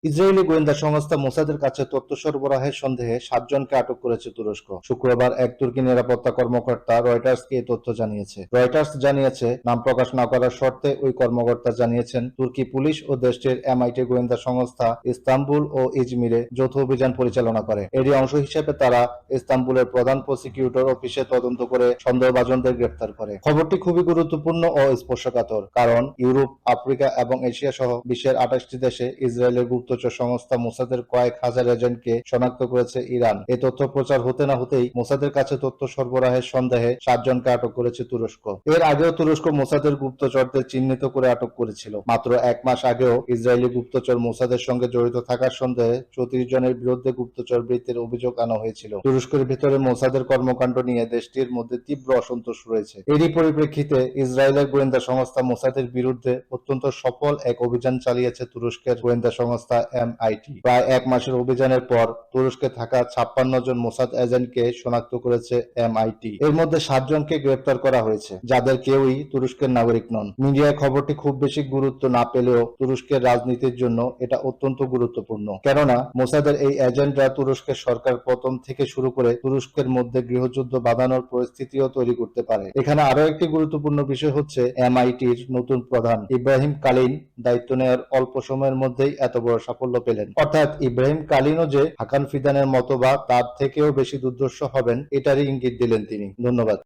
Israeli গোয়েন্দা সংস্থা মোসাদের কাছে তথ্য সরবরাহের সন্দেহে 7 জনকে আটক করেছে তুরস্ক। শুক্রবার এক তুর্কি নিরাপত্তা কর্মকর্তা রয়টার্সকে এই তথ্য জানিয়েছে। রয়টার্স জানিয়েছে, নাম প্রকাশ না করার শর্তে ওই কর্মকর্তা জানিয়েছেন, তুর্কি পুলিশ ও দেশটির এমআইটি গোয়েন্দা সংস্থা ইস্তাম্বুল ও ইজমিরে যৌথ অভিযান পরিচালনা করে। এরই অংশ হিসেবে তারা ইস্তাম্বুলের প্রধান প্রসিকিউটর অফিসে তদন্ত করে সন্দেহভাজনদের গ্রেফতার করে। খবরটি খুবই গুরুত্বপূর্ণ ও স্পর্শকাতর, কারণ ইউরোপ, আফ্রিকা এবং এশিয়া সহ বিশ্বের 28টি দেশে ইসরায়েলের গুপ্তচর সংস্থা মোসাদের কয়েক হাজার এজেন্টকে শনাক্ত করেছে ইরান। এই তথ্য প্রচার হতে না হতেই মোসাদের কাছে তথ্য সরবরাহের সন্দেহে 7 জনকে আটক করেছে তুরস্ক। এর আগেও তুরস্ক মোসাদের গুপ্তচরদের চিহ্নিত করে আটক করেছিল। মাত্র 1 মাস আগেও ইসরায়েলি গুপ্তচর মোসাদের সঙ্গে জড়িত থাকার সন্দেহে 34 জনের বিরুদ্ধে গুপ্তচর বৃত্তির অভিযোগ আনা হয়েছিল। তুরস্কের ভিতরে মোসাদের কর্মকাণ্ড নিয়ে দেশটির মধ্যে তীব্র অসন্তোষ রয়েছে। এরই পরিপ্রেক্ষিতে ইসরায়েলের গোয়েন্দা সংস্থা মোসাদের বিরুদ্ধে অত্যন্ত সফল এক অভিযান চালিয়েছে তুরস্কের গোয়েন্দা সংস্থা এমআইটি। প্রায় 1 মাসের অভিযানের পর তুরস্কে থাকা 56 জন মোসাদ এজেন্টকে শনাক্ত করেছে এমআইটি। এর মধ্যে 7 জনকে গ্রেপ্তার করা হয়েছে, যাদের কেউই তুরস্কের নাগরিক নন। মিডিয়ায় খবরটি খুব বেশি গুরুত্ব না পেলেও তুরস্কের রাজনীতির জন্য এটা অত্যন্ত গুরুত্বপূর্ণ, কেননা মোসাদের এই এজেন্টরা তুরস্কের সরকার পতন থেকে শুরু করে তুরস্কের মধ্যে গৃহযুদ্ধ বাঁধানোর পরিস্থিতিও তৈরি করতে পারে। এখানে আরো একটি গুরুত্বপূর্ণ বিষয় হচ্ছে, এমআইটির নতুন প্রধান ইব্রাহিম কালিন দায়িত্ব নেওয়ার অল্প সময়ের মধ্যেই এত বড় সাফল্য পেলেন। অর্থাৎ ইব্রাহিম কালিনও যে হাকান ফিদানের মতো বা তার থেকেও বেশি দুর্ধর্ষ হবেন, এটারই ইঙ্গিত দিলেন তিনি। ধন্যবাদ।